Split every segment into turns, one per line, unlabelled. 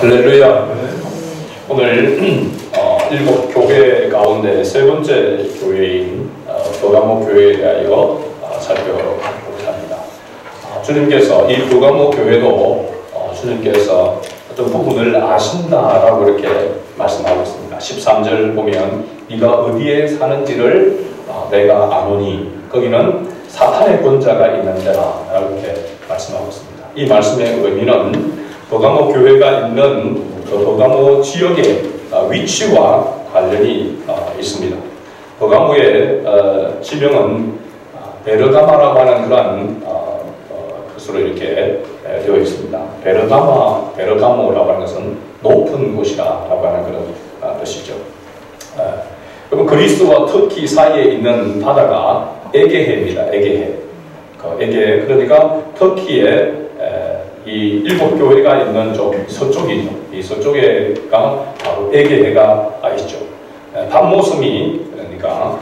할렐루야. 오늘 일곱 교회 가운데 세 번째 교회인 버가모 교회에 대하여 살펴보고자 합니다. 주님께서 이 버가모 교회도 주님께서 어떤 부분을 아신다라고 이렇게 말씀하고 있습니다. 13절 보면 네가 어디에 사는지를 내가 아노니 거기는 사탄의 권자가 있는 데라 라고 이렇게 말씀하고 있습니다. 이 말씀의 의미는 버가모 교회가 있는 그 버가모 지역의 위치와 관련이 있습니다. 버가모의 지명은 베르가마라고 하는 그러한 것으로 이렇게 되어 있습니다. 베르가모라고 하는 것은 높은 곳이라고 하는 그런 뜻이죠. 그럼 그리스와 터키 사이에 있는 바다가 에게해입니다. 에게해. 에게, 그러니까 터키의 이 일곱 교회가 있는 쪽 서쪽이죠. 이 서쪽에가 바로 에게해가 있죠. 밤모섬이 그러니까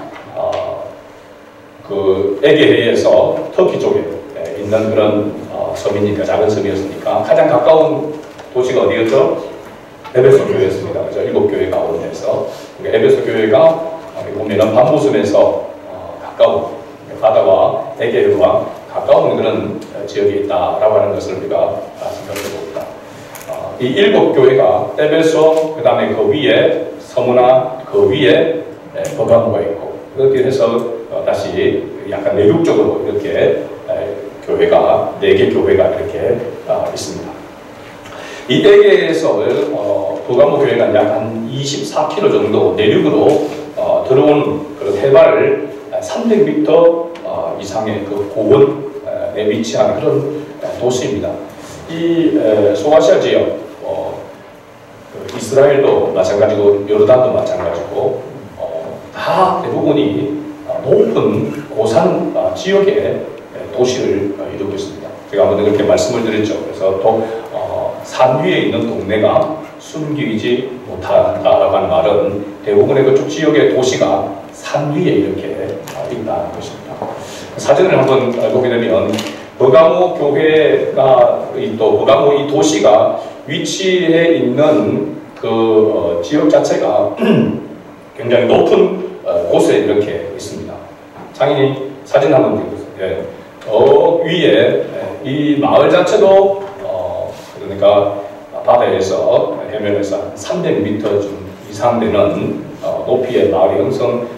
그 에게해에서 터키 쪽에 있는 그런 섬이니까 작은 섬이었으니까 가장 가까운 도시가 어디였죠? 에베소 교회였습니다. 그래서 일곱 교회 가운데서 에베소 교회가 보면은 밤모섬에서 가까운 바다와 에게해와 가까운 그런 지역에 있다라고 하는 것을 우리가 생각해 봅니다. 이 일곱 교회가 에베소, 그 다음에 그 위에 서무나, 그 위에 버가모가 있고, 그렇게 해서 다시 약간 내륙적으로 이렇게 교회가, 4개 교회가 이렇게 있습니다. 이 에게에서 버가모 교회가 약 한 24km 정도 내륙으로 들어온 그런 해발 300m 이상의 그 고원에 위치한 그런 도시입니다. 이 소아시아 지역, 이스라엘도 마찬가지고 요르단도 마찬가지고 다 대부분이 높은 고산 지역의 도시를 이루고 있습니다. 제가 한번 그렇게 말씀을 드렸죠. 그래서 또 산 위에 있는 동네가 숨기지 못한다라고 하는 말은 대부분의 그쪽 지역의 도시가 산 위에 이렇게 있다는 것입니다. 사진을 한번 보게 되면 버가모 교회가 또 버가모 이 도시가 위치해 있는 그 지역 자체가 굉장히 높은 곳에 이렇게 있습니다. 장인이 사진 한번 보세요. 위에 이 마을 자체도 그러니까 바다에서 해면에서 300m 좀 이상 되는 높이의 마을이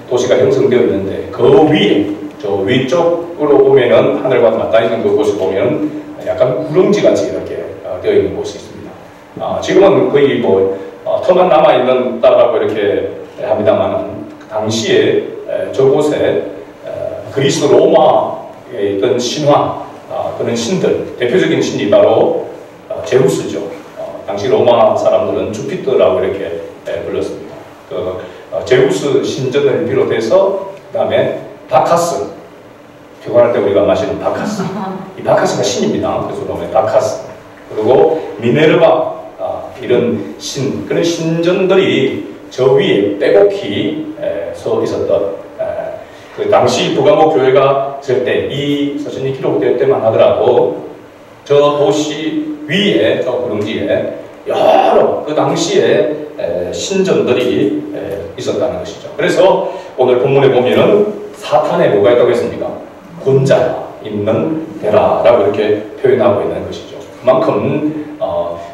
도시가 형성되어 있는데 그 위에 저 위쪽으로 보면은 하늘과 맞닿아 있는 그곳을 보면 약간 구릉지 같이 이렇게 되어 있는 곳이 있습니다. 지금은 거의 터만 남아 있는다라고 이렇게 합니다만 당시에 저곳에 그리스 로마에 있던 신화 그런 신들 대표적인 신이 바로 제우스죠. 당시 로마 사람들은 주피터라고 이렇게 불렀습니다. 제우스 신전을 비롯해서 그 다음에 바카스, 피곤할 때 우리가 마시는 바카스, 이 바카스가 신입니다. 그래서 로마의 바카스, 그리고 미네르바 이런 그런 신전들이 저 위에 빼곡히 서 있었던 그 당시 버가모 교회가 있을 때 이 서신이 기록될 때만 하더라도 저 도시 위에 저 구릉지에 여러 그 당시에 신전들이 있었다는 것이죠. 그래서 오늘 본문에 보면은 사탄의 뭐가 있다고 했습니까? 권자 있는 데라라고 이렇게 표현하고 있는 것이죠. 그만큼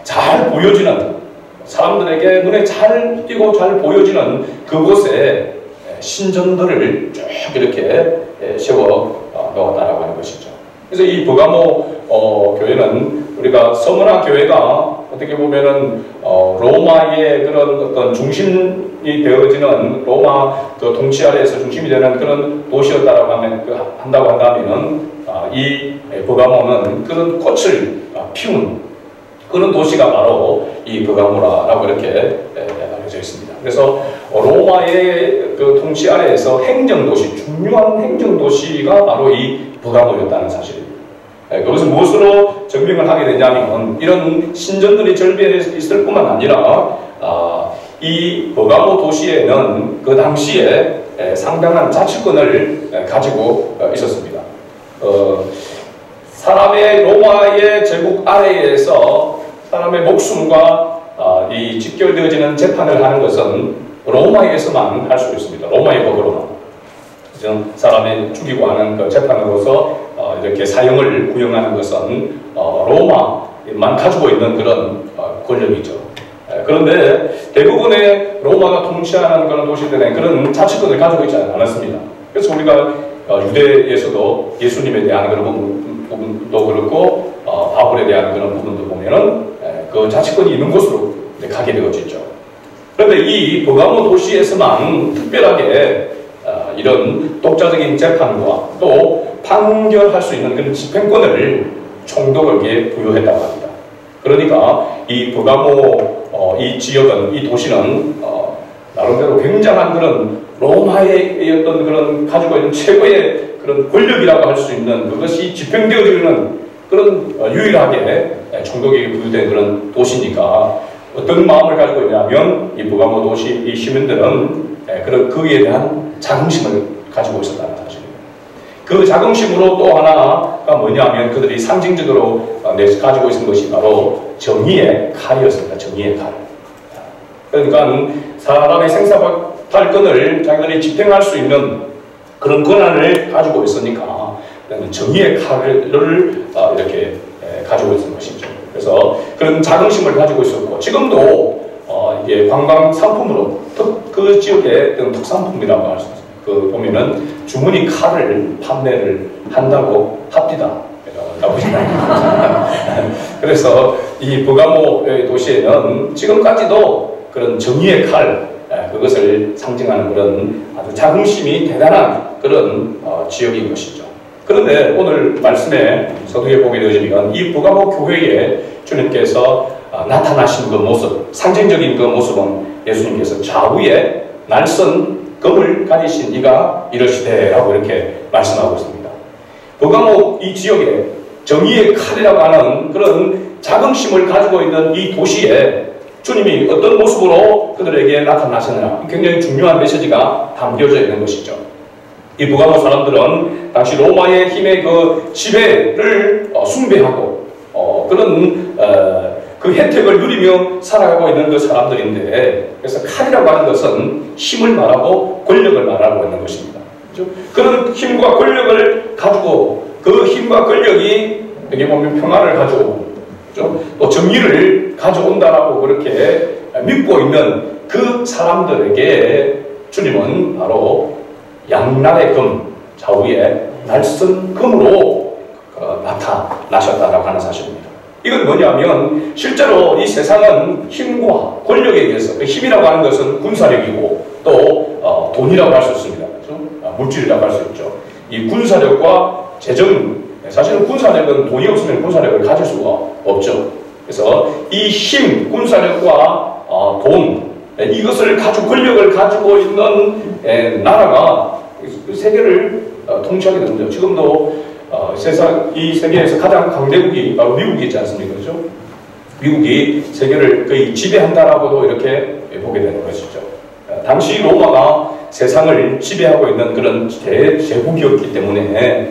잘 보여지는 사람들에게 눈에 잘 띄고 잘 보여지는 그곳에 신전들을 쭉 이렇게 세워 놓았다라고 하는 것이죠. 그래서 이 버가모 교회는 우리가 서문화 교회가 어떻게 보면은 로마의 그런 어떤 중심이 되어지는 로마 그 통치 아래에서 중심이 되는 그런 도시였다라고 한다고 한다면은 이 버가모는 그런 꽃을 피운 그런 도시가 바로 이 버가모라고 이렇게 알려져 있습니다. 그래서 로마의 그 통치 아래에서 행정도시, 중요한 행정도시가 바로 이 버가모였다는 사실입니다. 그것은 무엇으로 증명을 하게 되냐면 이런 신전들이 절비해 있을 뿐만 아니라 이 버가모 도시에는 그 당시에 상당한 자치권을 가지고 있었습니다. 사람의 로마의 제국 아래에서 사람의 목숨과 이 직결되어지는 재판을 하는 것은 로마에서만 할 수 있습니다. 로마의 법으로만. 사람을 죽이고 하는 그 재판으로서 이렇게 사형을 구형하는 것은 로마만 가지고 있는 그런 권력이죠. 그런데 대부분의 로마가 통치하는 그런 도시들은 그런 자치권을 가지고 있지 않았습니다. 그래서 우리가 유대에서도 예수님에 대한 그런 부분도 그렇고 바울에 대한 그런 부분도 보면은 그 자치권이 있는 곳으로 가게 되어지죠. 그런데 이 버가모 도시에서만 특별하게 이런 독자적인 재판과 또 판결할 수 있는 그런 집행권을 총독에게 부여했다고 합니다. 그러니까 이 버가모 이 지역은, 이 도시는 나름대로 굉장한 그런 로마의 어떤 그런 가지고 있는 최고의 그런 권력이라고 할 수 있는 그것이 집행되어지는 그런 유일하게 총독에게 부여된 그런 도시니까 어떤 마음을 가지고 있냐면 이 버가모 도시 이 시민들은 그런 그에 대한 자긍심을 가지고 있었다는 사실입니다. 그 자긍심으로 또 하나가 뭐냐면 그들이 상징적으로 가지고 있는 것이 바로 정의의 칼이었습니다. 정의의 칼. 그러니까 사람의 생사발달권을 자기들이 집행할 수 있는 그런 권한을 가지고 있으니까 정의의 칼을 이렇게 가지고 있는 것이죠. 그래서 그런 자긍심을 가지고 있었고 지금도 이게 관광 상품으로 그 지역의 특산품이라고 할 수 있습니다. 그 보면은 주머니 칼을 판매를 한다고 합디다. 그래서 이 버가모 도시에는 지금까지도 그런 정의의 칼, 그것을 상징하는 그런 아주 자긍심이 대단한 그런 지역인 것이죠. 그런데 오늘 말씀에 서두에 보게 되어지면 이 버가모 교회에 주님께서 나타나신 그 모습, 상징적인 그 모습은 예수님께서 좌우에 날선 검을 가지신 이가 이러시되라고 이렇게 말씀하고 있습니다. 버가모 이 지역에 정의의 칼이라고 하는 그런 자긍심을 가지고 있는 이 도시에 주님이 어떤 모습으로 그들에게 나타나셨느냐, 굉장히 중요한 메시지가 담겨져 있는 것이죠. 이 버가모 사람들은 당시 로마의 힘의 그 지배를 숭배하고 그런 그 혜택을 누리며 살아가고 있는 그 사람들인데, 그래서 칼이라고 하는 것은 힘을 말하고 권력을 말하고 있는 것입니다. 그렇죠? 그런 힘과 권력을 가지고 그 힘과 권력이 여기 보면 평화를 가져오고, 그렇죠? 또 정의를 가져온다라고 그렇게 믿고 있는 그 사람들에게 주님은 바로 양날의 금, 좌우에 날선 금으로 나타나셨다라고 하는 사실입니다. 이건 뭐냐면 실제로 이 세상은 힘과 권력에 의해서, 그 힘이라고 하는 것은 군사력이고 또 돈이라고 할 수 있습니다. 그렇죠? 물질이라고 할 수 있죠. 이 군사력과 재정, 사실은 군사력은 돈이 없으면 군사력을 가질 수가 없죠. 그래서 이 힘, 군사력과 돈, 이것을 가지고 권력을 가지고 있는 나라가 세계를 통치하게 됩니다. 지금도 이 세계에서 가장 강대국이 바로 미국이 있지 않습니까? 그렇죠? 미국이 세계를 거의 지배한다라고도 이렇게 보게 되는 것이죠. 당시 로마가 세상을 지배하고 있는 그런 대제국이었기 때문에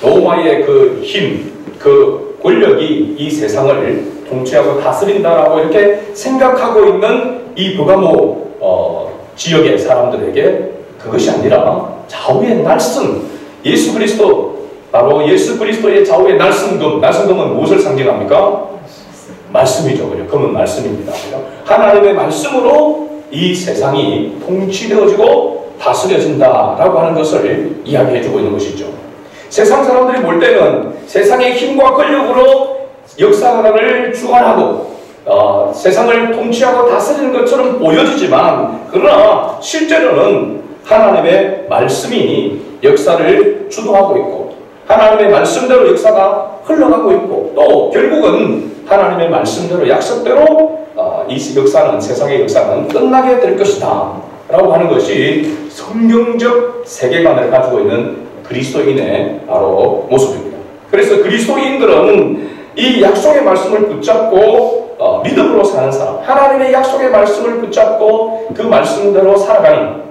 로마의 그 힘, 그 권력이 이 세상을 통치하고 다스린다라고 이렇게 생각하고 있는 이 버가모 지역의 사람들에게 그것이 아니라 좌우의 날선 예수 그리스도, 바로 예수 그리스도의 좌우의 날선금, 날선금은 무엇을 상징합니까? 말씀이죠. 그죠? 금은 말씀입니다. 그죠? 하나님의 말씀으로 이 세상이 통치되어지고 다스려진다라고 하는 것을 이야기해주고 있는 것이죠. 세상 사람들이 볼 때는 세상의 힘과 권력으로 역사를 주관하고 세상을 통치하고 다스리는 것처럼 보여지지만, 그러나 실제로는 하나님의 말씀이 역사를 주도하고 있고 하나님의 말씀대로 역사가 흘러가고 있고 또 결국은 하나님의 말씀대로 약속대로 이 역사는, 세상의 역사는 끝나게 될 것이다 라고 하는 것이 성경적 세계관을 가지고 있는 그리스도인의 바로 모습입니다. 그래서 그리스도인들은 이 약속의 말씀을 붙잡고 믿음으로 사는 사람, 하나님의 약속의 말씀을 붙잡고 그 말씀대로 살아가는,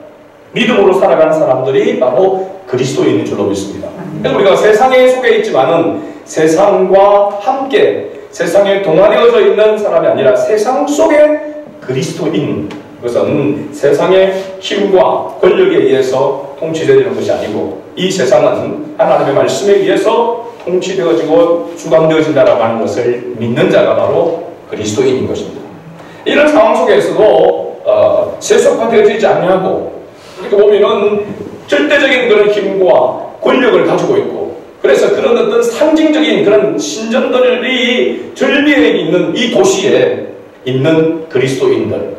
믿음으로 살아가는 사람들이 바로 그리스도인인 줄로 믿습니다. 그래서 우리가 세상에 속해 있지만은 세상과 함께 세상에 동화되어져 있는 사람이 아니라 세상 속의 그리스도인. 그것은 세상의 힘과 권력에 의해서 통치되는 것이 아니고 이 세상은 하나님의 말씀에 의해서 통치되어지고 주관되어진다라고 하는 것을 믿는 자가 바로 그리스도인인 것입니다. 이런 상황 속에서도 세속화되어지지 않냐고 이렇게 보면은 절대적인 그런 힘과 권력을 가지고 있고 그래서 그런 어떤 상징적인 그런 신전들이 절비에 있는 이 도시에 있는 그리스도인들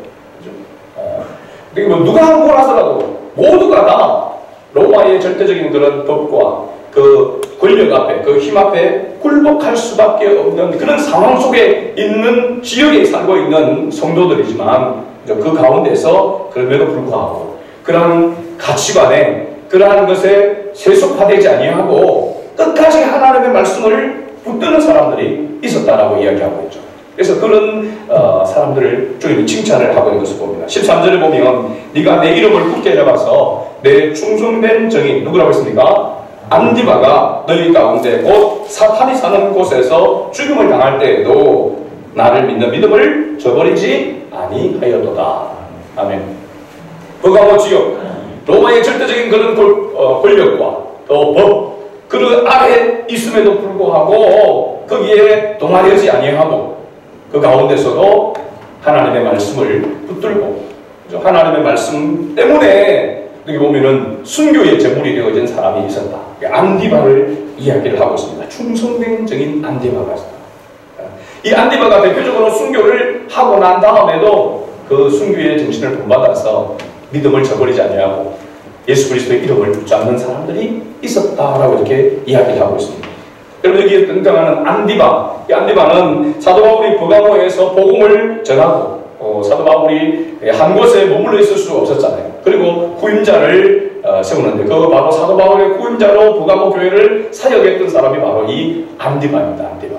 그리고 누가 한고 나서라도 모두가 다 로마의 절대적인 그런 법과 그 권력 앞에 그 힘 앞에 굴복할 수밖에 없는 그런 상황 속에 있는 지역에 살고 있는 성도들이지만 그 가운데서 그럼에도 불구하고 그러한 가치관에 그러한 것에 세속화되지 아니하고 끝까지 하나님의 말씀을 붙드는 사람들이 있었다라고 이야기하고 있죠. 그래서 그런 사람들을 주님이 칭찬을 하고 있는 것을 봅니다. 13절에 보면 네가 내 이름을 굳게 잡아서 내 충성된 정인 누구라고 했습니까? 안디바가 너희 가운데 곧 사탄이 사는 곳에서 죽임을 당할 때에도 나를 믿는 믿음을 저버리지 아니하였도다. 아멘. 버가모 지역 로마의 절대적인 그런 권력과 또 법 그 아래 있음에도 불구하고 거기에 동화되지 아니하고 그 가운데서도 하나님의 말씀을 붙들고 하나님의 말씀 때문에 여기 보면은 순교의 제물이 되어진 사람이 있었다. 안디바를 이야기를 하고 있습니다. 충성된 정인 안디바가 있었다. 이 안디바가 대표적으로 순교를 하고 난 다음에도 그 순교의 정신을 본받아서 믿음을 저버리지 아니하고 예수 그리스도의 이름을 붙잡는 사람들이 있었다라고 이렇게 이야기를 하고 있습니다. 여러분 여기에 등장하는 안디바, 이 안디바는 사도 바울이 버가모에서 복음을 전하고 사도 바울이 한 곳에 머물러 있을 수 없었잖아요. 그리고 후임자를 세우는데 그 바로 사도 바울의 후임자로 버가모 교회를 사역했던 사람이 바로 이 안디바입니다. 안디바.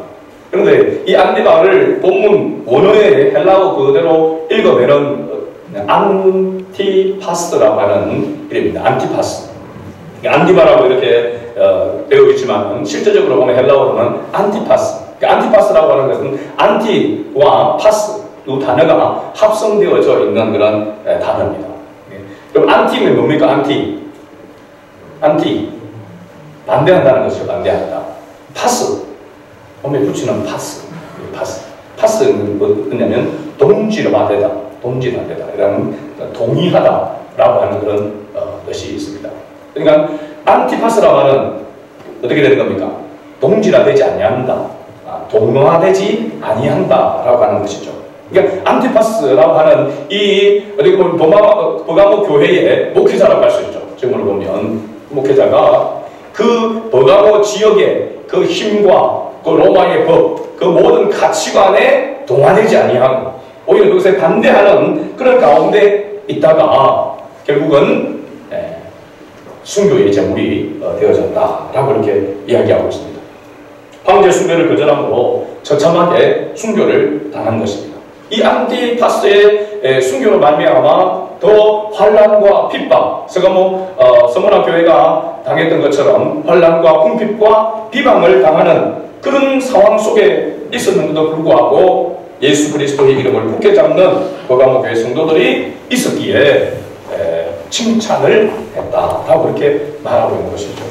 그런데 이 안디바를 본문 원어의 헬라어 그대로 읽어내는 안티파스라고 하는 이름입니다. 안티파스. 안디바라고 이렇게 되어 있지만 실제적으로 보면 헬라어로는 안티파스. 안티파스라고 하는 것은 안티와 파스 이 단어가 합성되어져 있는 그런 단어입니다. 그럼 안티는 뭡니까? 안티 반대한다는 것이죠. 반대한다. 파스 몸에 붙이는 파스는 뭐냐면 동지로 반대다. 동질하다 이런 동의하다라고 하는 그런 뜻이 있습니다. 그러니까 안티파스라고 하는 어떻게 되는 겁니까? 동질화되지 아니한다, 동화되지 아니한다라고 하는 것이죠. 그러니까 안티파스라고 하는 이 어떻게 보면 버가모 교회의 목회자라고 할 수 있죠. 지금으로 보면 목회자가 그 버가모 지역의 그 힘과 그 로마의 법, 그 모든 가치관에 동화되지 아니하고 오히려 그것에 반대하는 그런 가운데 있다가 결국은 순교의 제물이 되어졌다라고 이렇게 이야기하고 있습니다. 황제 순교를 거절함으로 처참하게 순교를 당한 것입니다. 이 안티파스의 순교로 말미암아 더 환란과 핍박, 서머나 교회가 당했던 것처럼 환란과 궁핍과 비방을 당하는 그런 상황 속에 있었는데도 불구하고 예수 그리스도의 이름을 굳게 잡는 버가모 교회 성도들이 있었기에 칭찬을 했다라고 그렇게 말하고 있는 것이죠.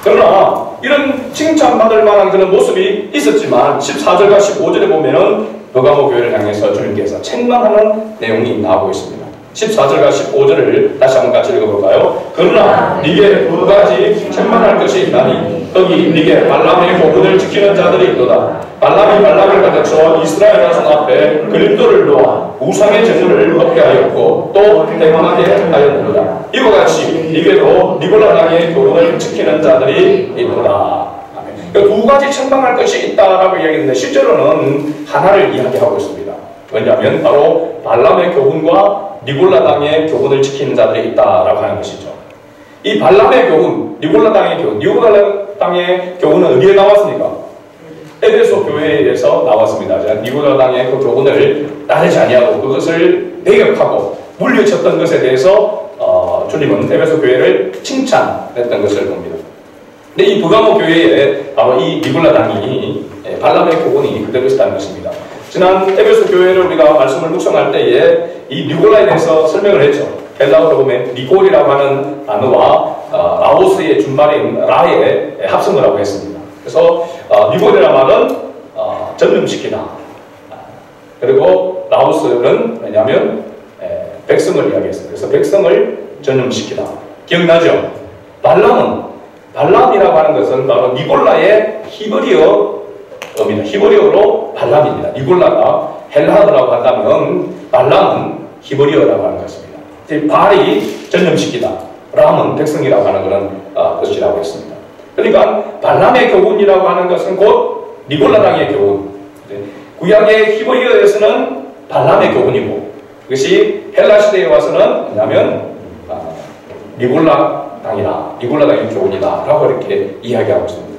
그러나 이런 칭찬받을 만한 그런 모습이 있었지만 14절과 15절에 보면은 버가모 교회를 향해서 주님께서 책망하는 내용이 나오고 있습니다. 14절과 15절을 다시 한번 같이 읽어볼까요? 그러나 네게 두 가지 책망할 것이 있나니 거기 네게 발람의 교훈을 지키는 자들이 있도다. 발람이 발락을 가르쳐 이스라엘 자손 앞에 그림돌을 놓아 우상의 제물을 먹게 하였고 또 대망하게 하였노라. 이와 같이 네게도 니골라 당의 교훈을 지키는 자들이 있도다. 그러니까 두 가지 책망할 것이 있다라고 이야기했는데 실제로는 하나를 이야기하고 있습니다. 왜냐하면 바로 발람의 교훈과 니골라 당의 교훈을 지키는 자들이 있다라고 하는 것이죠. 이 발람의 교훈, 니골라 당의 교훈은 어디에 나왔습니까? 에베소 교회에서 나왔습니다. 니골라 당의 그 교훈을 따르지 아니하고 그것을 배격하고 물리쳤던 것에 대해서 주님은 에베소 교회를 칭찬했던 것을 봅니다. 근데 이 버가모 교회에 바로 이 니골라 당이 발람의 교훈이 그대로 있었다는 것입니다. 지난 에베소 교회를 우리가 말씀을 묵상할 때에 이 니골라에 대해서 설명을 했죠. 헬라어로 보면 니골이라고 하는 단어와 라오스의 준말인 라의 합성을 하고 했습니다. 그래서 니골이라는 말은 전념시키다. 그리고 라오스는 왜냐하면 백성을 이야기했습니다. 그래서 백성을 전념시키다. 기억나죠? 발람이라고 하는 것은 바로 니골라의 히브리어입니다. 히브리어로 발람입니다. 니골라가 헬라어라고 한다면 발람은 히브리어라고 하는 것입니다. 발이 전념시키다. 람은 백성이라고 하는 그런 뜻이라고 했습니다. 그러니까 발람의 교훈이라고 하는 것은 곧 니골라당의 교훈. 구약의 히브리어에서는 발람의 교훈이고 그것이 헬라 시대에 와서는 뭐냐면 니골라당의 교훈이다 라고 이렇게 이야기하고 있습니다.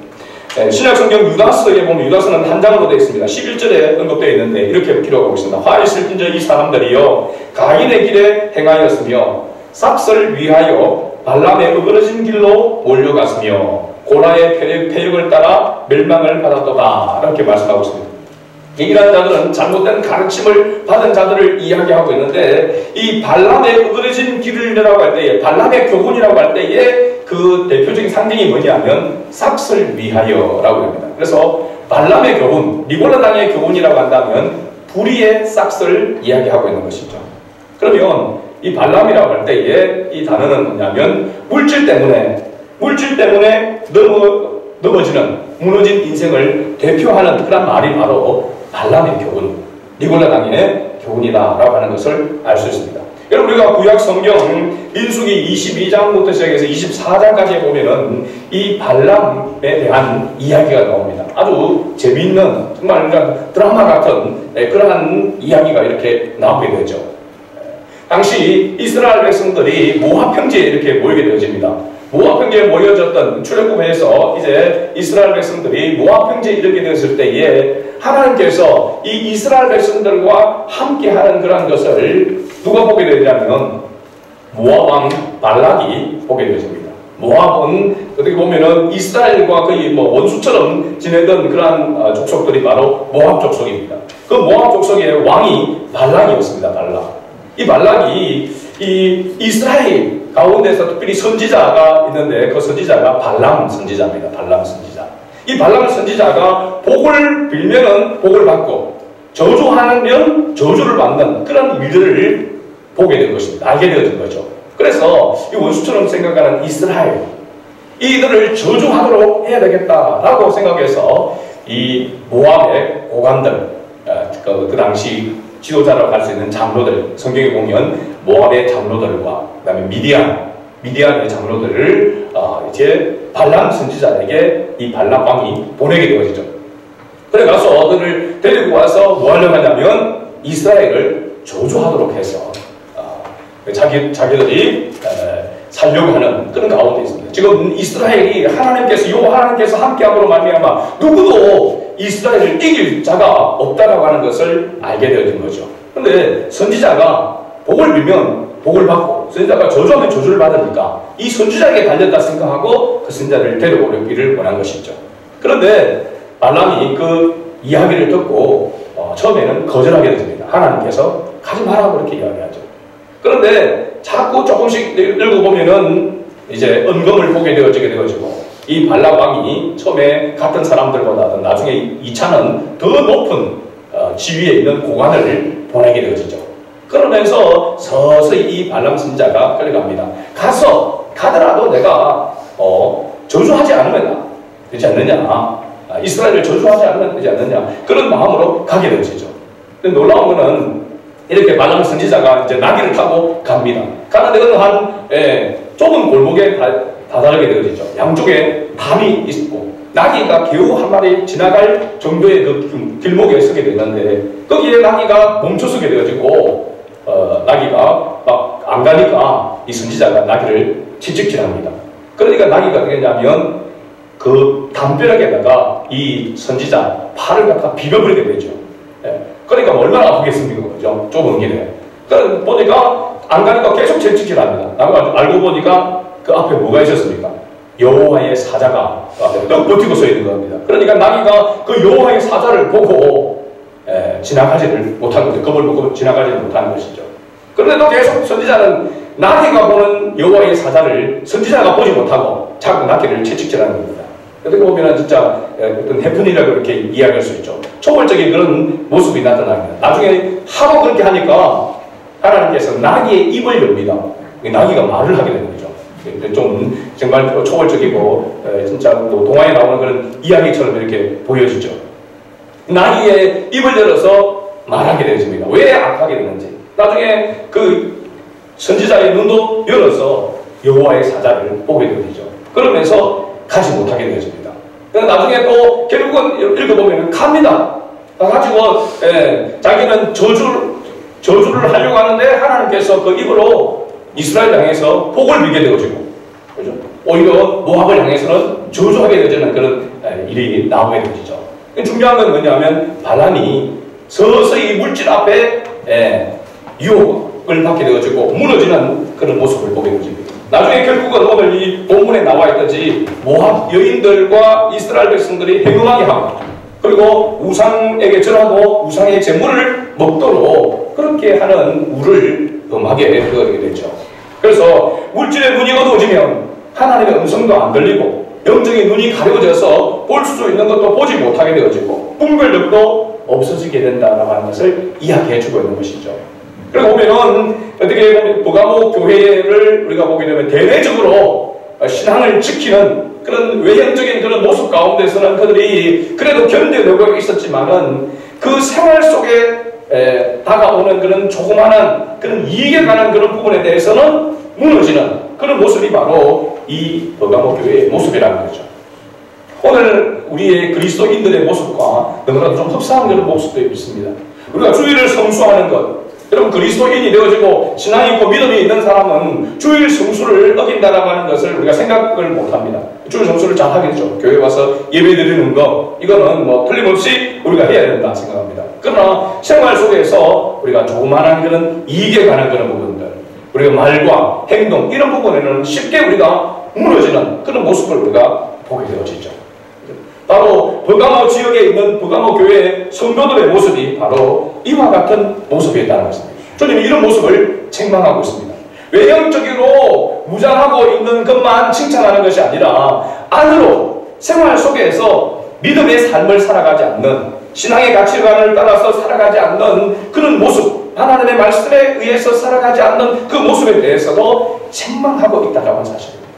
신약 성경 유다서에 보면 유다서는 한 장으로 되어 있습니다. 11절에 언급되어 있는데 이렇게 기록하고 있습니다. 화를 슬픈 자 이 사람들이요 가인의 길에 행하였으며 삭슬을 위하여 발람의 어그러진 길로 몰려갔으며 고라의 폐역을 따라 멸망을 받았도다 이렇게 말씀하고 있습니다. 이러한 자들은 잘못된 가르침을 받은 자들을 이야기하고 있는데 이 발람의 어그러진 길이라고 할 때에 발람의 교훈이라고 할 때에 그 대표적인 상징이 뭐냐면 삭슬 위하여라고 합니다. 그래서 발람의 교훈, 니골라당의 교훈이라고 한다면 불의의 삭슬을 이야기하고 있는 것이죠. 그러면 이 발람이라고 할 때에 이 단어는 뭐냐면 물질 때문에 넘어지는 무너진 인생을 대표하는 그런 말이 바로 발람의 교훈, 니골라당의 교훈이다라고 하는 것을 알 수 있습니다. 여러분 우리가 구약 성경 민수기 22장부터 시작해서 24장까지 보면은 이 발람에 대한 이야기가 나옵니다. 아주 재미있는 정말 드라마 같은 그러한 이야기가 이렇게 나오게 되죠. 당시 이스라엘 백성들이 모압 평지에 이렇게 모이게 되어집니다. 모압 평지에 모여졌던 출애굽에서 이제 이스라엘 백성들이 모압 평지에 이르게 되었을 때에 하나님께서 이 이스라엘 백성들과 함께하는 그런 것을 누가 보게 되냐면 모압 왕 발락이 보게 되어집니다. 모압은 어떻게 보면은 이스라엘과 거의 원수처럼 지내던 그러한 족속들이 바로 모압 족속입니다. 그 모압 족속의 왕이 발락이었습니다. 발락. 이 발락이 이 이스라엘 가운데서 특별히 선지자가 있는데 그 선지자가 발람 선지자입니다. 발람 선지자. 이 발람 선지자가 복을 빌면은 복을 받고 저주하면 저주를 받는 그런 일들을 보게 된 것입니다. 알게 되어진 거죠. 그래서 이 원수처럼 생각하는 이스라엘 이들을 저주하도록 해야 되겠다라고 생각해서 이 모압의 고관들 그 당시 지도자라고 할 수 있는 장로들 성경에 보면 모압의 장로들과 그 다음에 미디안의 장로들을 이제 발람 선지자에게 이 발람 왕이 보내게 되어지죠. 그래 가서 그들을 데리고 와서 뭐 하려고 하냐면 이스라엘을 저주하도록 해서 자기들이 살려고 하는 그런 가운데 있습니다. 지금 이스라엘이 하나님께서 함께함으로 말미암아 누구도 이스라엘을 이길 자가 없다라고 하는 것을 알게 되어진 거죠. 그런데 선지자가 복을 빌면 복을 받고 선지자가 저주하면 저주를 받으니까 이 선지자에게 달렸다 생각하고 그 선지자를 데려오기를 원한 것이죠. 그런데 발람이 그 이야기를 듣고 처음에는 거절하게 됩니다. 하나님께서 가지 마라고 그렇게 이야기하죠. 그런데 자꾸 조금씩 읽어보면은 이제 은검을 보게 되어지고 이 발람 왕이 처음에 같은 사람들보다는 나중에 2차는 더 높은 지위에 있는 고관을 보내게 되어지죠. 그러면서 서서히 이 발람 선지자가 끌려갑니다. 가더라도 내가 저주하지 않으면 되지 않느냐, 이스라엘을 저주하지 않으면 되지 않느냐, 그런 마음으로 가게 되어지죠. 근데 놀라운 거는 이렇게 발람 선지자가 이제 나귀를 타고 갑니다. 가는데 어느 한 좁은 골목에 다다르게 되어지죠. 양쪽에 담이 있고 나귀가 겨우 한 마리 지나갈 정도의 그 길목에 서게 되는데 거기에 나귀가 멈춰서게 되어지고 나귀가 막 안 가니까 이 선지자가 나귀를 채찍질합니다. 그러니까 나귀가 어떻게 했냐면 그 담벼락에다가 이 선지자 팔을 갖다 비벼버리게 되죠. 그러니까 얼마나 아프겠습니까? 그죠? 좁은 길에. 그러니까 보니까 안 가니까 계속 채찍질합니다. 알고 보니까 그 앞에 뭐가 있었습니까? 여호와의 사자가 딱 버티고 서 있는 겁니다. 그러니까 나귀가 그 여호와의 사자를 보고 지나가지를 못한 거죠. 겁을 먹고 지나가지를 못하는 것이죠. 그런데도 계속 선지자는 나귀가 보는 여호와의 사자를 선지자가 보지 못하고 자꾸 나귀를 채찍질하는 겁니다. 어떻게 보면 진짜 어떤 해프닝이라고 이렇게 이야기할 수 있죠. 초월적인 그런 모습이 나타납니다. 나중에 하도 그렇게 하니까 하나님께서 나귀의 입을 엽니다. 나귀가 말을 하게 되는 거죠. 좀 정말 초월적이고 진짜 동화에 나오는 그런 이야기처럼 이렇게 보여지죠. 나귀의 입을 열어서 말하게 되어집니다. 왜 악하게 되는지. 나중에 그 선지자의 눈도 열어서 여호와의 사자를 보게 되죠. 그러면서 가지 못하게 되어집니다. 나중에 또 결국은 읽어보면 갑니다. 가지고 자기는 저주를 하려고 하는데 하나님께서 그 입으로 이스라엘 향해서 복을 빌게 되어지고, 그죠? 오히려 모압을 향해서는 저주하게 되어지는 그런 일이 나오게 되죠. 중요한 건 뭐냐면 발람이 서서히 물질 앞에 유혹을 받게 되어지고 무너지는 그런 모습을 보게 되어집니다. 나중에 결국은 오늘 이 본문에 나와 있듯이 모압 여인들과 이스라엘 백성들이 행음하게 하고, 그리고 우상에게 절하고 우상의 재물을 먹도록 그렇게 하는 우를 범하게 되게 되죠. 그래서 물질의 눈이 어두워지면 하나님의 음성도 안 들리고 영적인 눈이 가려져서 볼 수 있는 것도 보지 못하게 되어지고 분별력도 없어지게 된다라고 하는 것을 이야기해주고 있는 것이죠. 그리고 보면은 어떻게 보면 버가모 교회를 우리가 보게 되면 대내적으로 신앙을 지키는 그런 외형적인 그런 모습 가운데서는 그들이 그래도 견뎌내고 있었지만은 그 생활 속에 다가오는 그런 조그마한 그런 이익에 관한 그런 부분에 대해서는 무너지는 그런 모습이 바로 이 버가모 교회의 모습이라는 거죠. 오늘 우리의 그리스도인들의 모습과 너무나도 좀 흡사한 그런 모습도 있습니다. 우리가 주일을 성수하는 것, 여러분 그리스도인이 되어지고 신앙이 있고 믿음이 있는 사람은 주일 성수를 어긴다라고 하는 것을 우리가 생각을 못합니다. 주일 성수를 잘 하겠죠. 교회 와서 예배 드리는 거, 이거는 뭐 틀림없이 우리가 해야 된다 생각합니다. 그러나 생활 속에서 우리가 조그마한 그런 이익에 관한 그런 부분들, 우리가 말과 행동 이런 부분에는 쉽게 우리가 무너지는 그런 모습을 우리가 보게 되어지죠. 바로 버가모 지역에 있는 버가모 교회의 성도들의 모습이 바로 이와 같은 모습이었다는 것입니다. 주님이 이런 모습을 책망하고 있습니다. 외형적으로 무장하고 있는 것만 칭찬하는 것이 아니라 안으로 생활 속에서 믿음의 삶을 살아가지 않는, 신앙의 가치관을 따라서 살아가지 않는 그런 모습, 하나님의 말씀에 의해서 살아가지 않는 그 모습에 대해서도 책망하고 있다는 사실입니다.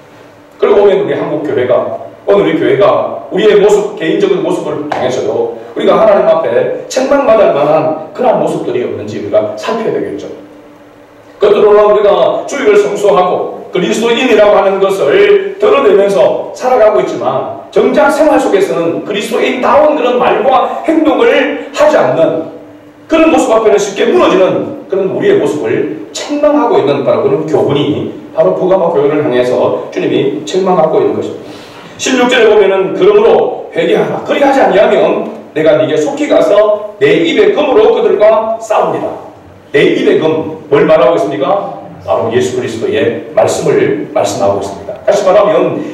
그리고 보면 우리 한국 교회가, 오늘 우리 교회가 우리의 모습, 개인적인 모습을 통해서도 우리가 하나님 앞에 책망받을 만한 그런 모습들이 없는지 우리가 살펴야 되겠죠. 그들로는 우리가 주일을 성수하고 그리스도인이라고 하는 것을 드러내면서 살아가고 있지만 정작 생활 속에서는 그리스도인다운 그런 말과 행동을 하지 않는 그런 모습 앞에는 쉽게 무너지는 그런 우리의 모습을 책망하고 있는 바로 그런 교훈이 바로 버가모 교회를 향해서 주님이 책망하고 있는 것입니다. 16절에 보면은 그러므로 회개하라. 그리하지 아니하면 내가 네게 속히 가서 내 입의 검으로 그들과 싸웁니다. 내 입의 검, 뭘 말하고 있습니까? 바로 예수 그리스도의 말씀을 말씀하고 있습니다. 다시 말하면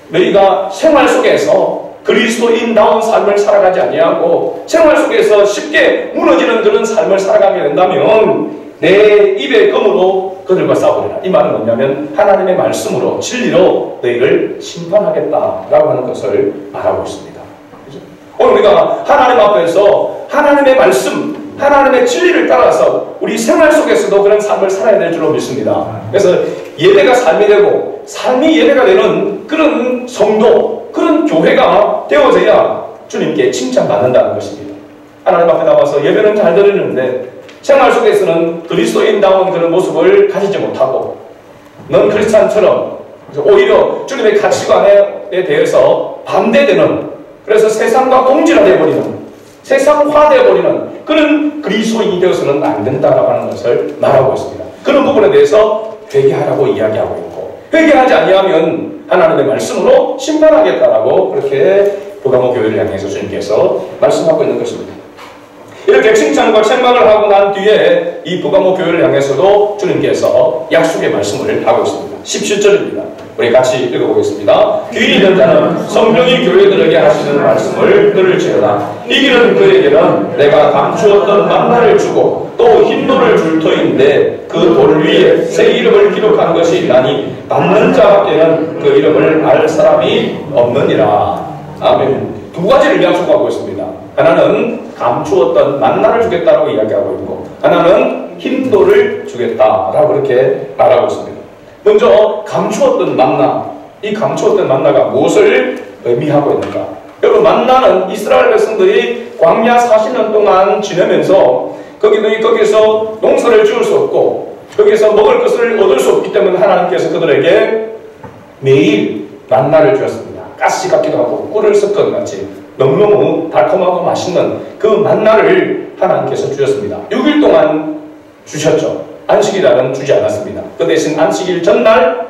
너희가 생활 속에서 그리스도인다운 삶을 살아가지 아니하고 생활 속에서 쉽게 무너지는 그런 삶을 살아가게 된다면 내 입의 검으로 그들과 싸우리라. 이 말은 뭐냐면 하나님의 말씀으로 진리로 너희를 심판하겠다라고 하는 것을 말하고 있습니다. 그렇죠? 오늘 우리가 하나님 앞에서 하나님의 말씀, 하나님의 진리를 따라서 우리 생활 속에서도 그런 삶을 살아야 될 줄로 믿습니다. 그래서 예배가 삶이 되고 삶이 예배가 되는 그런 성도, 그런 교회가 되어져야 주님께 칭찬받는다는 것입니다. 하나님 앞에 나와서 예배는 잘 드리는데 생활 속에서는 그리스도인다운 그런 모습을 가지지 못하고 넌 크리스찬처럼 오히려 주님의 가치관에 대해서 반대되는, 그래서 세상과 동질화되어버리는, 세상화되어버리는 그런 그리스도인이 되어서는 안 된다라고 하는 것을 말하고 있습니다. 그런 부분에 대해서 회개하라고 이야기하고 있고, 회개하지 아니하면 하나님의 말씀으로 심판하겠다라고 그렇게 버가모 교회를 향해서 주님께서 말씀하고 있는 것입니다. 이렇게 칭찬과 책망을 하고 난 뒤에 이 버가모 교회를 향해서도 주님께서 약속의 말씀을 하고 있습니다. 17절입니다. 우리 같이 읽어보겠습니다. 귀 있는 자는 성령이 교회들에게 하시는 말씀을 들을지어다. 이기는 그에게는 내가 감추었던 만나를 주고 또 흰돌을 줄 터인데 그 돌 위에 새 이름을 기록한 것이 있나니 받는 자밖에는 그 이름을 알 사람이 없느니라. 아멘. 두 가지를 약속하고 있습니다. 하나는 감추었던 만나를 주겠다라고 이야기하고 있고, 하나는 흰돌을 주겠다라고 그렇게 말하고 있습니다. 먼저 감추었던 만나, 이 감추었던 만나가 무엇을 의미하고 있는가? 여러분, 만나는 이스라엘 백성들이 광야 40년 동안 지내면서 거기서 농사를 지을 수 없고 거기서 먹을 것을 얻을 수 없기 때문에 하나님께서 그들에게 매일 만나를 주었습니다. 가시 같기도 하고 꿀을 섞은 같이 너무너무 달콤하고 맛있는 그 만나를 하나님께서 주셨습니다. 6일 동안 주셨죠. 안식일날은 주지 않았습니다. 그 대신 안식일 전날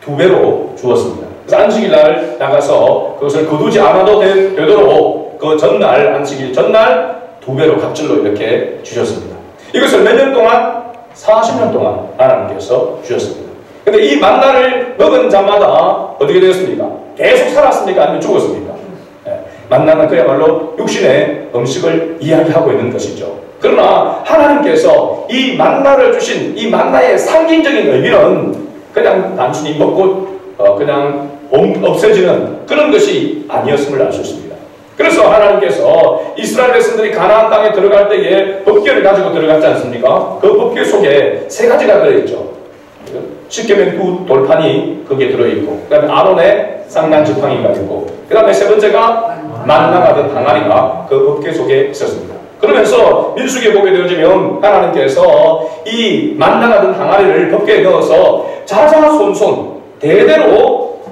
2배로 주었습니다. 그래서 안식일날 나가서 그것을 거두지 않아도 되도록 그 전날, 안식일 전날 2배로 갑절로 이렇게 주셨습니다. 이것을 몇 년 동안? 40년 동안 하나님께서 주셨습니다. 근데 이 만나를 먹은 자마다 어떻게 되었습니까? 계속 살았습니까? 아니면 죽었습니까? 만나는 그야말로 육신의 음식을 이야기하고 있는 것이죠. 그러나 하나님께서 이 만나를 주신 이 만나의 상징적인 의미는 그냥 단순히 먹고 그냥 없어지는 그런 것이 아니었음을 알 수 있습니다. 그래서 하나님께서 이스라엘 백성들이 가나안 땅에 들어갈 때에 법궤를 가지고 들어갔지 않습니까? 그 법궤 속에 3가지가 들어있죠. 십계명 2 돌판이 거기에 들어있고, 그 다음에 아론의 쌍난 지팡이가 있고, 그 다음에 3번째가 만나가 된 항아리가 그 법궤 속에 있었습니다. 그러면서 민수기에 보게 되어지면 하나님께서 이 만나가 된 항아리를 법궤에 넣어서 자자손손 대대로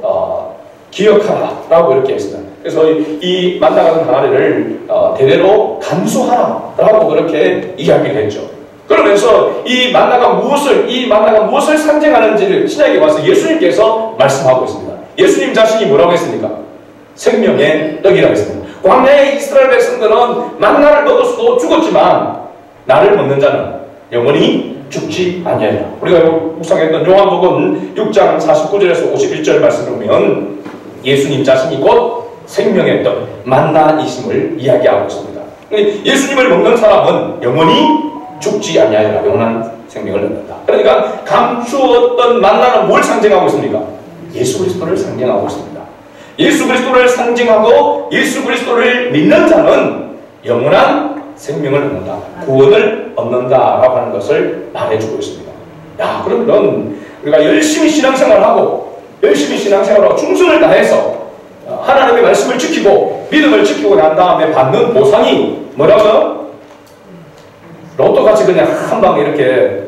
기억하라 라고 이렇게 했습니다. 그래서 이 만나가 된 항아리를 대대로 간수하라 라고 그렇게 이야기를 했죠. 그러면서 이 만나가 무엇을 상징하는지를 신약에 와서 예수님께서 말씀하고 있습니다. 예수님 자신이 뭐라고 했습니까? 생명의 떡이라고 했습니다. 광야의 이스라엘 백성들은 만나를 먹었어도 죽었지만 나를 먹는 자는 영원히 죽지 아니하리라. 우리가 묵상했던 요한복음 6장 49절에서 51절 말씀을 보면 예수님 자신이 곧 생명의 떡, 만나이심을 이야기하고 있습니다. 예수님을 먹는 사람은 영원히 죽지 아니하리라. 영원한 생명을 얻는다. 그러니까 감추었던 만나는 뭘 상징하고 있습니까? 예수 그리스도를 상징하고 있습니다. 예수 그리스도를 상징하고 예수 그리스도를 믿는 자는 영원한 생명을 얻는다. 구원을 얻는다라고 하는 것을 말해주고 있습니다. 야, 그러면 우리가 열심히 신앙생활하고 충성을 다해서 하나님의 말씀을 지키고 믿음을 지키고 난 다음에 받는 보상이 뭐라고요? 로또같이 그냥 한 방에 이렇게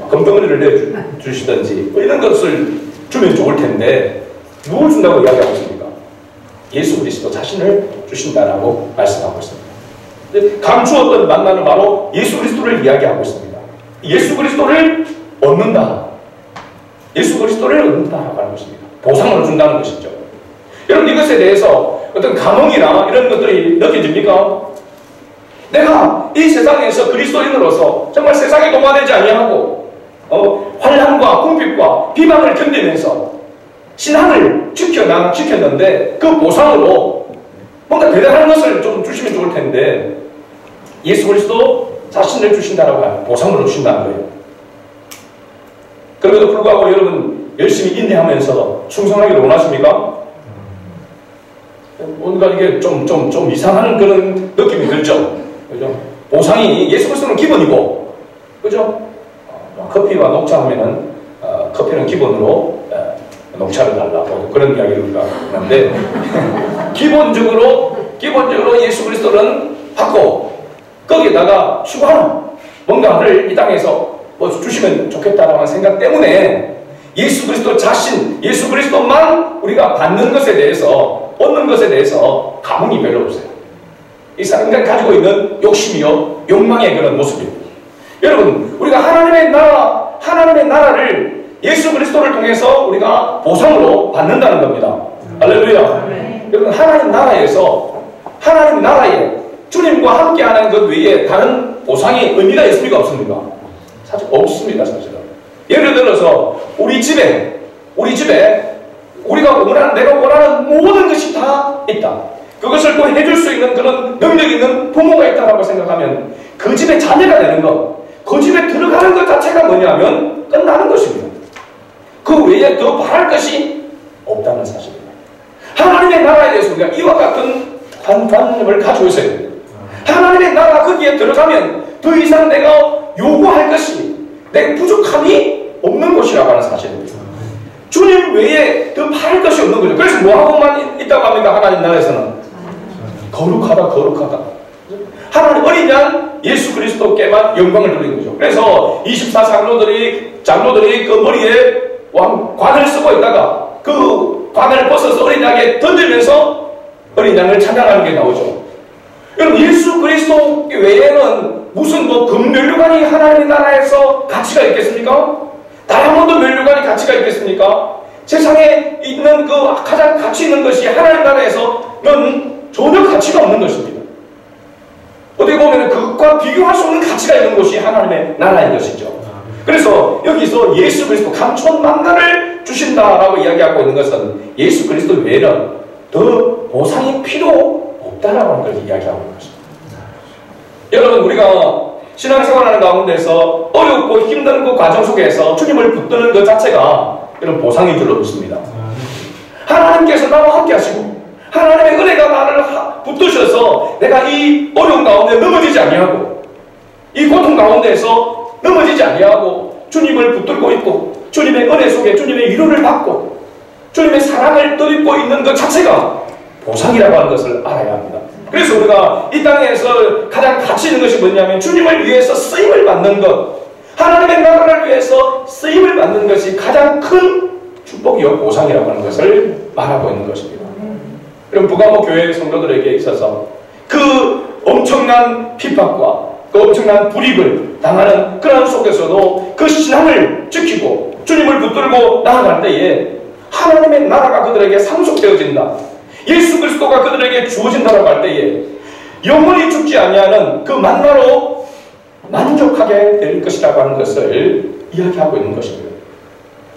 금덩어리를 내주시든지 뭐 이런 것을 주면 좋을 텐데 누굴 준다고 이야기하고 있습니까? 예수 그리스도 자신을 주신다라고 말씀하고 있습니다. 감추었던 만나는 바로 예수 그리스도를 이야기하고 있습니다. 예수 그리스도를 얻는다. 예수 그리스도를 얻는다라고 하는 것입니다. 보상을 준다는 것이죠. 여러분, 이것에 대해서 어떤 감흥이나 이런 것들이 느껴집니까? 내가 이 세상에서 그리스도인으로서 정말 세상에 동화되지 아니하고 환난과 궁핍과 비방을 견디면서 신앙을 지켰는데 그 보상으로 뭔가 대단한 것을 좀 주시면 좋을 텐데 예수 그리스도 자신을 주신다라고 하는 보상으로 주신다는 거예요. 그럼에도 불구하고 여러분 열심히 인내하면서 충성하기를 원하십니까? 뭔가 이게 좀 이상한 그런 느낌이 들죠. 그죠? 보상이 예수 그리스도는 기본이고, 그죠? 커피와 녹차 하면은 커피는 기본으로 녹차를 달라고 그런 이야기를 우리가 하는데 기본적으로 예수 그리스도는 받고 거기에다가 추가로 뭔가를 이 땅에서 뭐 주시면 좋겠다라는 생각 때문에 예수 그리스도 자신, 예수 그리스도만 우리가 받는 것에 대해서, 얻는 것에 대해서 감흥이 별로 없어요. 이 사람들이 가지고 있는 욕심이요, 욕망의 그런 모습입니다. 여러분, 우리가 하나님의 나라를 예수 그리스도를 통해서 우리가 보상으로 받는다는 겁니다. 할렐루야. 여러분, 하나님 나라에 주님과 함께하는 것 외에 다른 보상이 의미가 있습니까? 없습니까? 사실 없습니다. 사실은. 예를 들어서 우리 집에 우리가 원하는, 내가 원하는 모든 것이 다 있다. 그것을 또 해줄 수 있는 그런 능력 있는 부모가 있다고 생각하면 그 집에 자녀가 되는 것, 그 집에 들어가는 것 자체가 뭐냐면 끝나는 것입니다. 그 외에 더 바랄 것이 없다는 사실입니다. 하나님의 나라에 대해서 우리가 이와 같은 관점을 가지고 있어야 됩니다. 하나님의 나라 거기에 들어가면 더 이상 내가 요구할 것이, 내 부족함이 없는 것이라고 하는 사실입니다. 주님 외에 더 바랄 것이 없는 거죠. 그래서 뭐하고만 있다고 합니까? 하나님 나라에서는 거룩하다, 거룩하다. 하나님 어린 양 예수 그리스도께만 영광을 돌리는 거죠. 그래서 24장로들이 그 머리에 관을 쓰고 있다가 그 관을 벗어서 어린 양에 던지면서 어린 양을 찬양하는 게 나오죠. 여러분, 예수 그리스도 외에는 무슨 금면류관이 하나님의 나라에서 가치가 있겠습니까? 다이아몬드 면류관이 가치가 있겠습니까? 세상에 있는 그 가장 가치 있는 것이 하나님 나라에서는 전혀 가치가 없는 것입니다. 어떻게 보면 그것과 비교할 수 없는 가치가 있는 것이 하나님의 나라인 것이죠. 그래서 여기서 예수 그리스도 감추한 만나를 주신다라고 이야기하고 있는 것은 예수 그리스도 외에는 더 보상이 필요 없다라고 하는 걸 이야기하고 있는 것입니다. 여러분, 우리가 신앙생활하는 가운데서 어렵고 힘든 그 과정 속에서 주님을 붙드는 것 자체가 이런 보상인 줄로 믿습니다. 하나님께서 나와 함께 하시고 하나님의 은혜가 나를 붙드셔서 내가 이 어려운 가운데 넘어지지 아니하고 이 고통 가운데서 넘어지지 아니하고 주님을 붙들고 있고 주님의 은혜 속에 주님의 위로를 받고 주님의 사랑을 덧입고 있는 것 자체가 보상이라고 하는 것을 알아야 합니다. 그래서 우리가 이 땅에서 가장 가치 있는 것이 뭐냐면 주님을 위해서 쓰임을 받는 것, 하나님의 나라를 위해서 쓰임을 받는 것이 가장 큰 축복이요 보상이라고 하는 것을 말하고 있는 것입니다. 그럼 부가모 교회 성도들에게 있어서 그 엄청난 핍박과 그 엄청난 불이익을 당하는 그런 속에서도 그 신앙을 지키고 주님을 붙들고 나아갈 때에 하나님의 나라가 그들에게 상속되어진다. 예수 그리스도가 그들에게 주어진다고 할 때에 영원히 죽지 아니하는 그 만나로 만족하게 될 것이라고 하는 것을 이야기하고 있는 것입니다.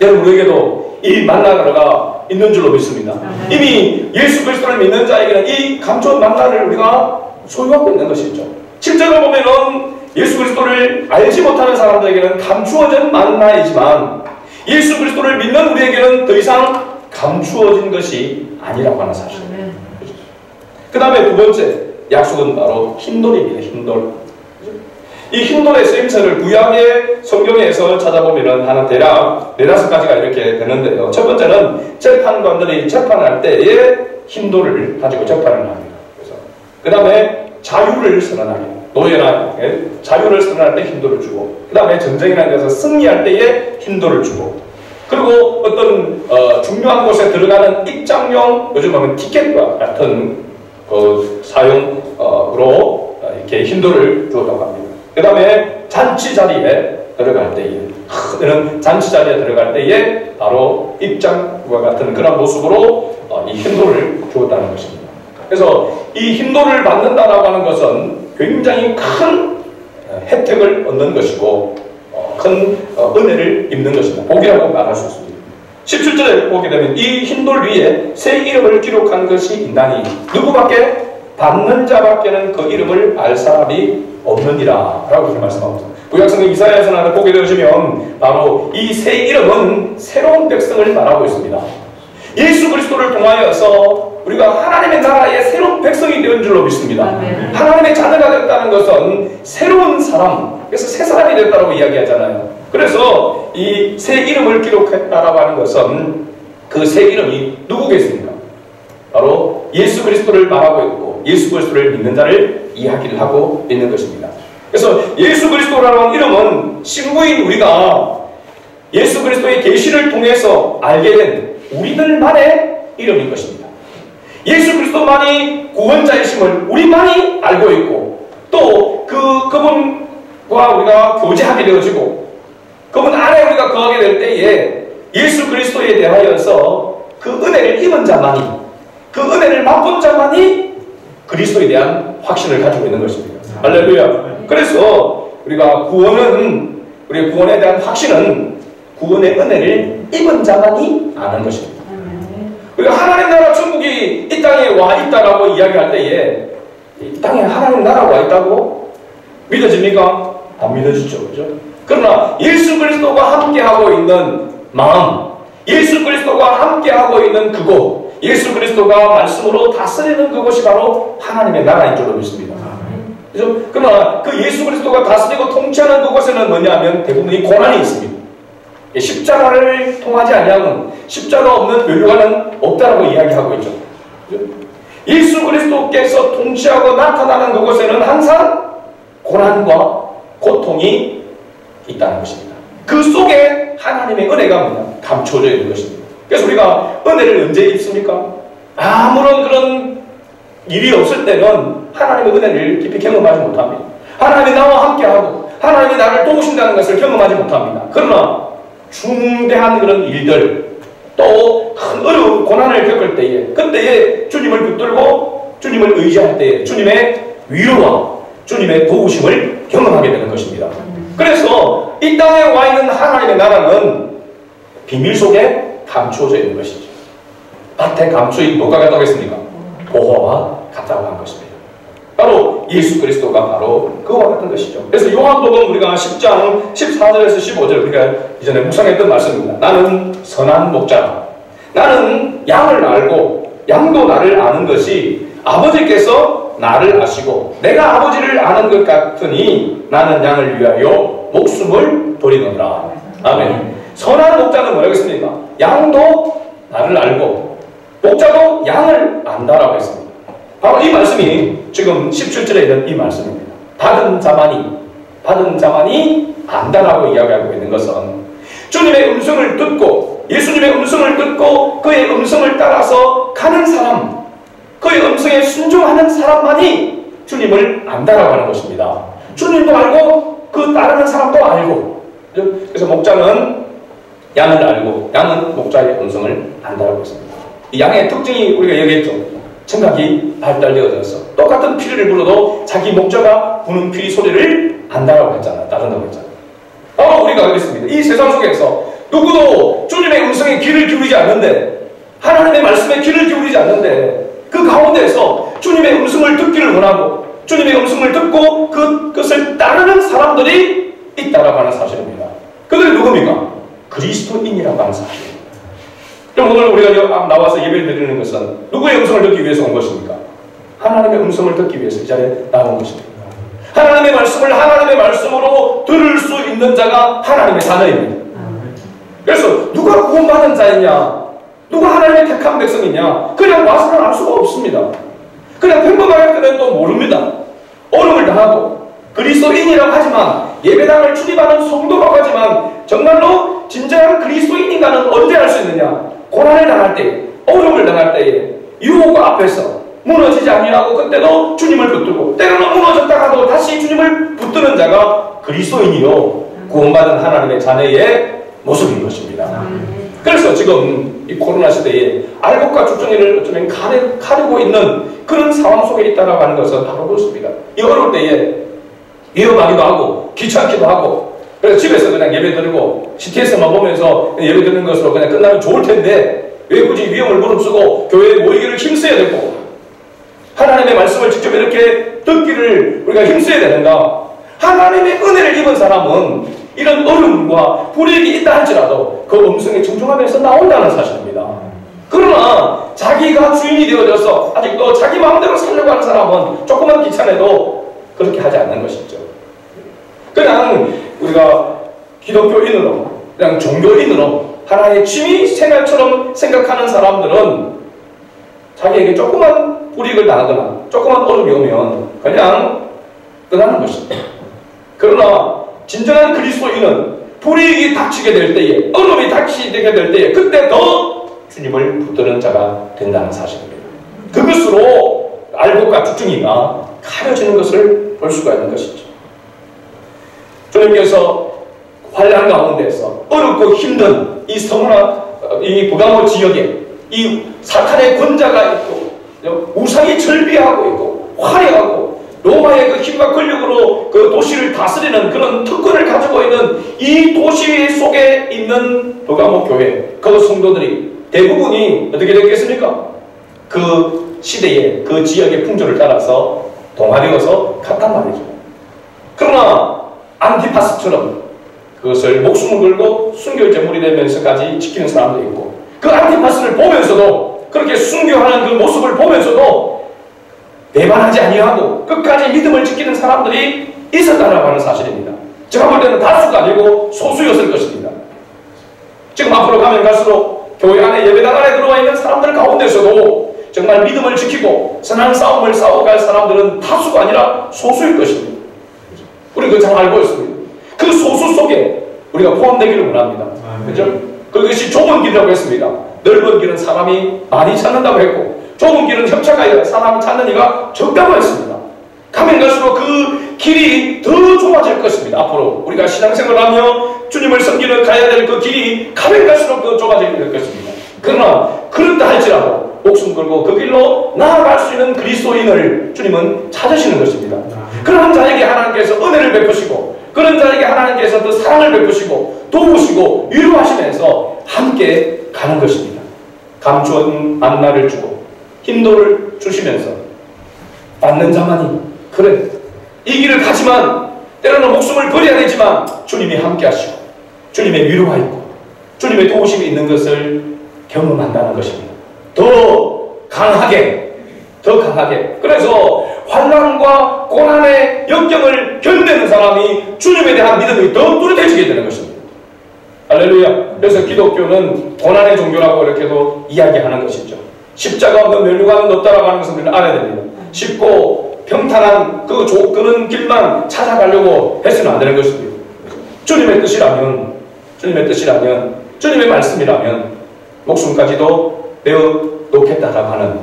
여러분, 우리에게도 이 만나가 있는 줄로 믿습니다. 이미 예수 그리스도를 믿는 자에게는 이 감추한 만나를 우리가 소유하고 있는 것이죠. 실제로 보면은 예수 그리스도를 알지 못하는 사람들에게는 감추어진 만나이지만 예수 그리스도를 믿는 우리에게는 더 이상 감추어진 것이 아니라고 하는 사실입니다. 그 다음에 두 번째 약속은 바로 흰돌입니다. 흰돌. 이 흰돌의 쓰임새를 구약의 성경에서 찾아보면 하나 대략 4-5가지가 이렇게 되는데요. 첫 번째는 재판관들이 재판할 때에 흰돌을 가지고 재판을 합니다. 그래서 그 다음에 자유를 선언하게, 노예나 자유를 선언할 때 흰돌을 주고, 그 다음에 전쟁이라는 데서 승리할 때에 흰돌을 주고, 그리고 어떤 중요한 곳에 들어가는 입장용, 요즘 하면 티켓과 같은 그 사용으로 이렇게 흰돌을 주었다고 합니다. 그 다음에 잔치 자리에 들어갈 때에, 이런 잔치 자리에 들어갈 때에 바로 입장과 같은 그런 모습으로 이 흰돌을 주었다는 것입니다. 그래서 이 흰돌을 받는다라고 하는 것은 굉장히 큰 혜택을 얻는 것이고 큰 은혜를 입는 것입니다. 복이라고 말할 수 있습니다. 17절에 보게 되면 이 흰돌 위에 새 이름을 기록한 것이 있나니 누구밖에 받는 자밖에는 그 이름을 알 사람이 없느니라 라고 이렇게 말씀합니다. 구약성경 이사야서나 보게 되시면 바로 이 새 이름은 새로운 백성을 말하고 있습니다. 예수 그리스도를 통하여서 우리가 하나님의 나라의 새로운 백성이 되는 줄로 믿습니다. 하나님의 자녀가 됐다는 것은 새로운 사람, 그래서 새 사람이 됐다고 이야기하잖아요. 그래서 이 새 이름을 기록했다라고 하는 것은 그 새 이름이 누구겠습니까? 바로 예수 그리스도를 말하고 있고 예수 그리스도를 믿는 자를 이야기를 하고 있는 것입니다. 그래서 예수 그리스도라는 이름은 신부인 우리가 예수 그리스도의 계시를 통해서 알게 된 우리들만의 이름인 것입니다. 예수 그리스도만이 구원자이심을 우리만이 알고 있고 또 그분과 우리가 교제하게 되어지고 그분 안에 우리가 거하게 될 때에 예수 그리스도에 대하여서 그 은혜를 입은 자만이 그 은혜를 맛본 자만이 그리스도에 대한 확신을 가지고 있는 것입니다. 할렐루야. 그래서 우리가 우리 구원에 대한 확신은 구원의 은혜를 입은 자만이 아는 것입니다. 우리가 하나님 나라 천국이 이 땅에 와 있다라고 이야기할 때에 이 땅에 하나님 나라가 와 있다고 믿어집니까? 안 믿어지죠. 그죠? 그러나 예수 그리스도가 함께하고 있는 마음, 예수 그리스도가 함께하고 있는 그곳, 예수 그리스도가 말씀으로 다스리는 그곳이 바로 하나님의 나라인 줄로 믿습니다. 그죠? 그러나 그 예수 그리스도가 다스리고 통치하는 그곳에는 뭐냐면 대부분이 고난이 있습니다. 십자가를 통하지 아니하면 십자가 없는 멸류관은 없다라고 이야기하고 있죠. 그죠? 예수 그리스도께서 통치하고 나타나는 그곳에는 항상 고난과 고통이 있다는 것입니다. 그 속에 하나님의 은혜가 감춰져 있는 것입니다. 그래서 우리가 은혜를 언제 입습니까? 아무런 그런 일이 없을 때는 하나님의 은혜를 깊이 경험하지 못합니다. 하나님이 나와 함께하고 하나님이 나를 도우신다는 것을 경험하지 못합니다. 그러나 중대한 그런 일들, 또 큰 어려운 고난을 겪을 때에, 그때에 주님을 붙들고 주님을 의지할 때에 주님의 위로와 주님의 도우심을 경험하게 되는 것입니다. 그래서 이 땅에 와 있는 하나님의 나라는 비밀 속에 감추어져 있는 것이죠. 밭에 감추인 뭐가 같다고 했습니까? 보화와 같다고 한 것입니다. 바로 예수 그리스도가 바로 그와 같은 것이죠. 그래서 요한복음 우리가 10장 14절에서 15절 우리가 이전에 묵상했던 말씀입니다. 나는 선한 목자다. 나는 양을 알고 양도 나를 아는 것이 아버지께서 나를 아시고 내가 아버지를 아는 것 같으니 나는 양을 위하여 목숨을 버리노라. 아멘. 선한 목자는 뭐라고 했습니까? 양도 나를 알고 목자도 양을 안다라고 했습니다. 바로 이 말씀이 지금 17절에 있는 이 말씀입니다. 받은 자만이 안다라고 이야기하고 있는 것은 주님의 음성을 듣고 예수님의 음성을 듣고 그의 음성을 따라서 가는 사람, 그의 음성에 순종하는 사람만이 주님을 안다라고 하는 것입니다. 주님도 알고 그 따르는 사람도 알고. 그래서 목자는 양을 알고 양은 목자의 음성을 안다라고 했습니다. 이 양의 특징이 우리가 얘기했죠. 청각이 발달되어져서 똑같은 피리를 불어도 자기 목자가 부는 피리 소리를 안다라고 했잖아요. 따른다고 했잖아요. 바로 우리가 그랬습니다. 이 세상 속에서 누구도 주님의 음성에 귀를 기울이지 않는데, 하나님의 말씀에 귀를 기울이지 않는데, 그 가운데서 주님의 음성을 듣기를 원하고 주님의 음성을 듣고 그것을 따르는 사람들이 있다라고 하는 사실입니다. 그들이 누굽니까? 그리스도인이라고 하는 사실입니다. 그럼 오늘 우리가 나와서 예배를 드리는 것은 누구의 음성을 듣기 위해서 온 것입니까? 하나님의 음성을 듣기 위해서 이 자리에 나온 것입니다. 하나님의 말씀을 하나님의 말씀으로 들을 수 있는 자가 하나님의 자녀입니다. 그래서 누가 구원받은 자이냐, 누가 하나님의 택한 백성이냐, 그냥 와서는 알 수가 없습니다. 그냥 평범하게 그냥 또 모릅니다. 어려움을 당하고 그리스도인이라고 하지만, 예배당을 출입하는 성도라고 하지만 정말로 진정한 그리스도인인가는 언제 알 수 있느냐? 고난을 당할 때, 어려움을 당할 때에 유혹 앞에서 무너지지 아니하고 그때도 주님을 붙들고, 때로는 무너졌다가도 다시 주님을 붙드는 자가 그리스도인이요 구원받은 하나님의 자녀의 모습인 것입니다. 그래서 지금 이 코로나 시대에 알곡과 죽정이를 어쩌면 가리고 있는 그런 상황 속에 있다라고 하는 것은 바로 그렇습니다. 이 어려울 때에 위험하기도 하고 귀찮기도 하고, 그래서 집에서 그냥 예배드리고 CTS만 보면서 예배드리는 것으로 그냥 끝나면 좋을 텐데 왜 굳이 위험을 무릅쓰고 교회에 모이기를 힘써야 되고 하나님의 말씀을 직접 이렇게 듣기를 우리가 힘써야 되는가? 하나님의 은혜를 입은 사람은 이런 어려움과 불이익이 있다 할지라도 그 음성에 청중하면서 나온다는 사실입니다. 그러나 자기가 주인이 되어져서 아직도 자기 마음대로 살려고 하는 사람은 조금만 귀찮아도 그렇게 하지 않는 것이죠. 그냥 우리가 기독교인으로, 그냥 종교인으로 하나의 취미 생활처럼 생각하는 사람들은 자기에게 조그만 불이익을 당하거나 조그만 어려움이 오면 그냥 떠나는 것입니다. 그러나 진정한 그리스도인은 불이익이 닥치게 될 때에, 어려움이 닥치게 될 때에 그때 더 주님을 붙드는 자가 된다는 사실입니다. 그것으로 알곡과 죽정이가 가려지는 것을 볼 수가 있는 것이죠. 주님께서 환난 가운데서 어렵고 힘든 이 서문화, 이 북아모 지역에 이 사탄의 권자가 있고 우상이 절비하고 있고 화려하고 로마의 그 힘과 권력으로 그 도시를 다스리는 그런 특권을 가지고 있는 이 도시 속에 있는 버가모 교회, 그 성도들이 대부분이 어떻게 됐겠습니까? 그 시대의 그 지역의 풍조를 따라서 동화되어서 갔단 말이죠. 그러나 안티파스처럼 그것을 목숨을 걸고 순교 제물이 되면서까지 지키는 사람도 있고, 그 안티파스를 보면서도, 그렇게 순교하는 그 모습을 보면서도 배반하지 아니하고 끝까지 믿음을 지키는 사람들이 있었다라고 하는 사실입니다. 제가 볼 때는 다수가 아니고 소수였을 것입니다. 지금 앞으로 가면 갈수록 교회 안에 예배당 안에 들어와 있는 사람들 가운데서도 정말 믿음을 지키고 선한 싸움을 싸워갈 사람들은 다수가 아니라 소수일 것입니다. 우리 그거 잘 알고 있습니다. 그 소수 속에 우리가 포함되기를 원합니다. 그렇죠? 그것이 좁은 길이라고 했습니다. 넓은 길은 사람이 많이 찾는다고 했고, 좁은 길은 협착하여 사람이 찾는 이가 적다고 했습니다. 가면 갈수록 그 길이 더 좁아질 것입니다. 앞으로 우리가 신앙생활하며 주님을 섬기는 가야 될 그 길이 가면 갈수록 더 좁아질 것입니다. 그러나 그렇다 할지라도 목숨 걸고 그 길로 나아갈 수 있는 그리스도인을 주님은 찾으시는 것입니다. 그런 자에게 하나님께서 은혜를 베푸시고, 그런 자에게 하나님께서 또 사랑을 베푸시고 도우시고 위로하시면서 함께 가는 것입니다. 감추어진 만나를 주고 힘도를 주시면서 받는 자만이, 그래, 이 길을 가지만 때로는 목숨을 버려야 되지만 주님이 함께 하시고 주님의 위로가 있고 주님의 도우심이 있는 것을 경험한다는 것입니다. 더 강하게, 그래서 환난과 고난의 역경을 견디는 사람이 주님에 대한 믿음이 더 뚜렷해지게 되는 것입니다. 할렐루야. 그래서 기독교는 고난의 종교라고 이렇게도 이야기하는 것이죠. 십자가 없는 면류관은 없다라고 하는 것을 우리는 알아야 됩니다. 쉽고 평탄한 그는 길만 찾아가려고 해서는 안 되는 것입니다. 주님의 뜻이라면, 주님의 말씀이라면 목숨까지도 내어 놓겠다라고 하는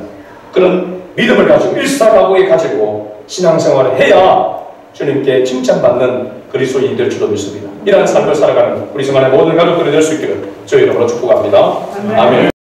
그런 믿음을 가지고 일사각오에 가지고 신앙생활을 해야 주님께 칭찬받는 그리스도인이 될 줄로 믿습니다. 이러한 삶을 살아가는 우리 성안의 모든 가족들이 될 수 있기를 저희 이름으로 축복합니다. 아멘.